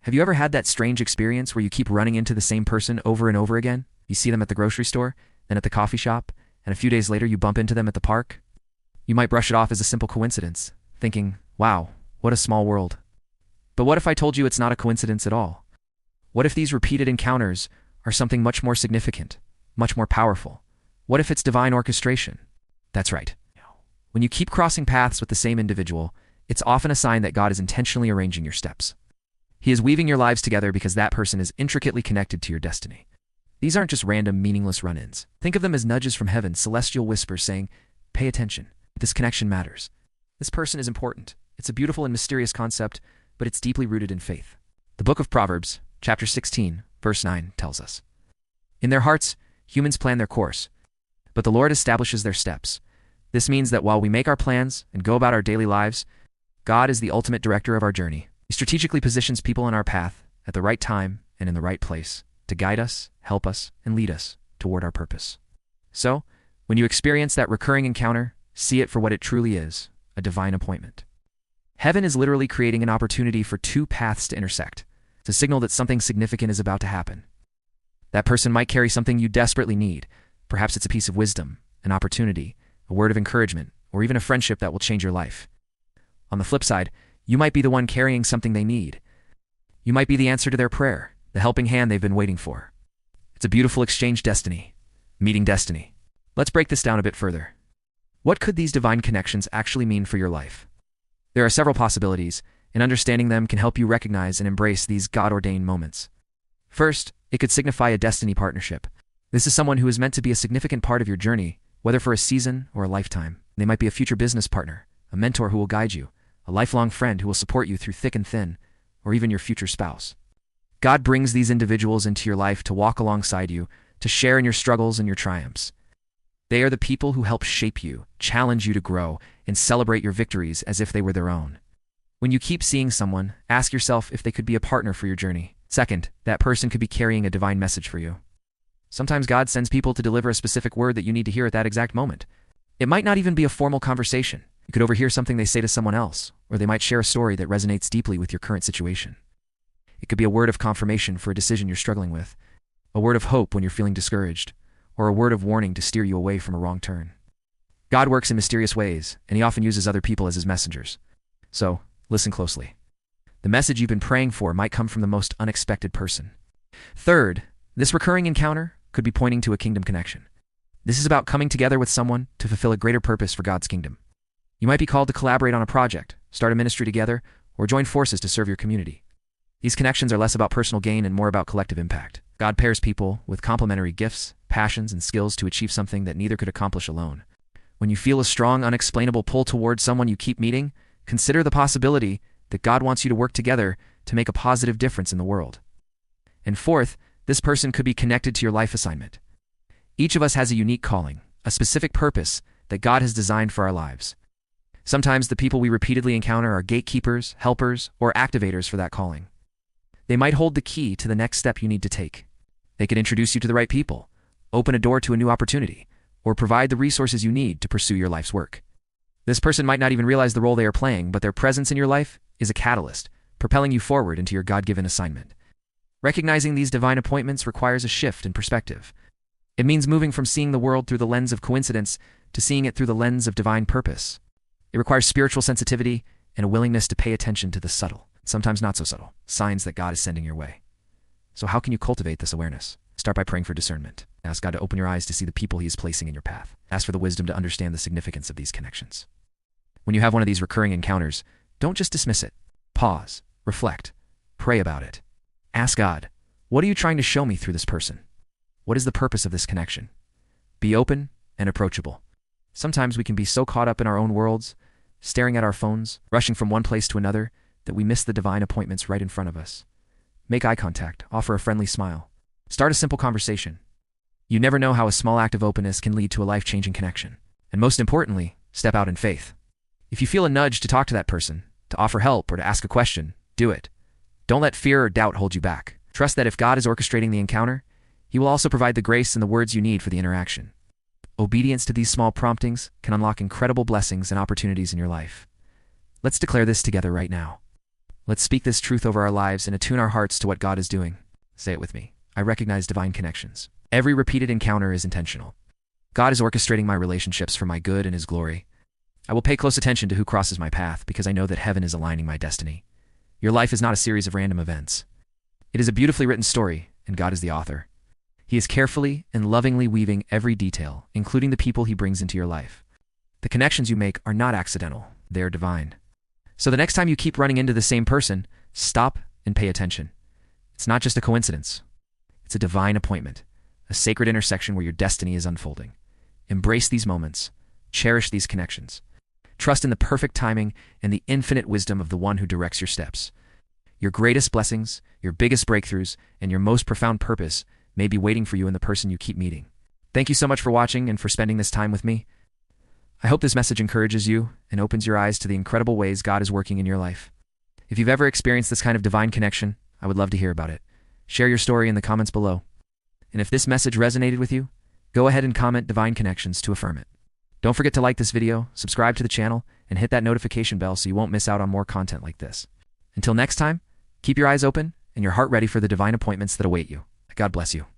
Have you ever had that strange experience where you keep running into the same person over and over again? You see them at the grocery store, then at the coffee shop, and a few days later you bump into them at the park? You might brush it off as a simple coincidence, thinking, wow, what a small world. But what if I told you it's not a coincidence at all? What if these repeated encounters are something much more significant, much more powerful? What if it's divine orchestration? That's right. When you keep crossing paths with the same individual, it's often a sign that God is intentionally arranging your steps. He is weaving your lives together because that person is intricately connected to your destiny. These aren't just random, meaningless run-ins. Think of them as nudges from heaven, celestial whispers saying, pay attention. This connection matters. This person is important. It's a beautiful and mysterious concept, but it's deeply rooted in faith. The book of Proverbs, chapter 16, verse 9, tells us, in their hearts, humans plan their course, but the Lord establishes their steps. This means that while we make our plans and go about our daily lives, God is the ultimate director of our journey. He strategically positions people in our path at the right time and in the right place to guide us, help us, and lead us toward our purpose. So, when you experience that recurring encounter, see it for what it truly is, a divine appointment. Heaven is literally creating an opportunity for two paths to intersect. It's a signal that something significant is about to happen. That person might carry something you desperately need. Perhaps it's a piece of wisdom, an opportunity, a word of encouragement, or even a friendship that will change your life. On the flip side, you might be the one carrying something they need. You might be the answer to their prayer, the helping hand they've been waiting for. It's a beautiful exchange meeting destiny. Let's break this down a bit further. What could these divine connections actually mean for your life? There are several possibilities, and understanding them can help you recognize and embrace these God-ordained moments. First, it could signify a destiny partnership. This is someone who is meant to be a significant part of your journey, whether for a season or a lifetime. They might be a future business partner, a mentor who will guide you, a lifelong friend who will support you through thick and thin, or even your future spouse. God brings these individuals into your life to walk alongside you, to share in your struggles and your triumphs. They are the people who help shape you, challenge you to grow, and celebrate your victories as if they were their own. When you keep seeing someone, ask yourself if they could be a partner for your journey. Second, that person could be carrying a divine message for you. Sometimes God sends people to deliver a specific word that you need to hear at that exact moment. It might not even be a formal conversation. You could overhear something they say to someone else, or they might share a story that resonates deeply with your current situation. It could be a word of confirmation for a decision you're struggling with, a word of hope when you're feeling discouraged, or a word of warning to steer you away from a wrong turn. God works in mysterious ways, and he often uses other people as his messengers. So, listen closely. The message you've been praying for might come from the most unexpected person. Third, this recurring encounter could be pointing to a kingdom connection. This is about coming together with someone to fulfill a greater purpose for God's kingdom. You might be called to collaborate on a project, start a ministry together, or join forces to serve your community. These connections are less about personal gain and more about collective impact. God pairs people with complementary gifts, passions, and skills to achieve something that neither could accomplish alone. When you feel a strong, unexplainable pull towards someone you keep meeting, consider the possibility that God wants you to work together to make a positive difference in the world. And fourth, this person could be connected to your life assignment. Each of us has a unique calling, a specific purpose that God has designed for our lives. Sometimes the people we repeatedly encounter are gatekeepers, helpers, or activators for that calling. They might hold the key to the next step you need to take. They could introduce you to the right people, open a door to a new opportunity, or provide the resources you need to pursue your life's work. This person might not even realize the role they are playing, but their presence in your life is a catalyst, propelling you forward into your God-given assignment. Recognizing these divine appointments requires a shift in perspective. It means moving from seeing the world through the lens of coincidence to seeing it through the lens of divine purpose. It requires spiritual sensitivity and a willingness to pay attention to the subtle, sometimes not so subtle, signs that God is sending your way. So how can you cultivate this awareness? Start by praying for discernment. Ask God to open your eyes to see the people he is placing in your path. Ask for the wisdom to understand the significance of these connections. When you have one of these recurring encounters, don't just dismiss it. Pause, reflect, pray about it. Ask God, what are you trying to show me through this person? What is the purpose of this connection? Be open and approachable. Sometimes we can be so caught up in our own worlds, staring at our phones, rushing from one place to another, that we miss the divine appointments right in front of us. Make eye contact, offer a friendly smile. Start a simple conversation. You never know how a small act of openness can lead to a life-changing connection. And most importantly, step out in faith. If you feel a nudge to talk to that person, to offer help, or to ask a question, do it. Don't let fear or doubt hold you back. Trust that if God is orchestrating the encounter, he will also provide the grace and the words you need for the interaction. Obedience to these small promptings can unlock incredible blessings and opportunities in your life. Let's declare this together right now. Let's speak this truth over our lives and attune our hearts to what God is doing. Say it with me. I recognize divine connections. Every repeated encounter is intentional. God is orchestrating my relationships for my good and His glory. I will pay close attention to who crosses my path because I know that heaven is aligning my destiny. Your life is not a series of random events. It is a beautifully written story, and God is the author. He is carefully and lovingly weaving every detail, including the people He brings into your life. The connections you make are not accidental, they are divine. So the next time you keep running into the same person, stop and pay attention. It's not just a coincidence. It's a divine appointment, a sacred intersection where your destiny is unfolding. Embrace these moments. Cherish these connections. Trust in the perfect timing and the infinite wisdom of the one who directs your steps. Your greatest blessings, your biggest breakthroughs, and your most profound purpose may be waiting for you in the person you keep meeting. Thank you so much for watching and for spending this time with me. I hope this message encourages you and opens your eyes to the incredible ways God is working in your life. If you've ever experienced this kind of divine connection, I would love to hear about it. Share your story in the comments below. And if this message resonated with you, go ahead and comment Divine Connections to affirm it. Don't forget to like this video, subscribe to the channel, and hit that notification bell so you won't miss out on more content like this. Until next time, keep your eyes open and your heart ready for the divine appointments that await you. God bless you.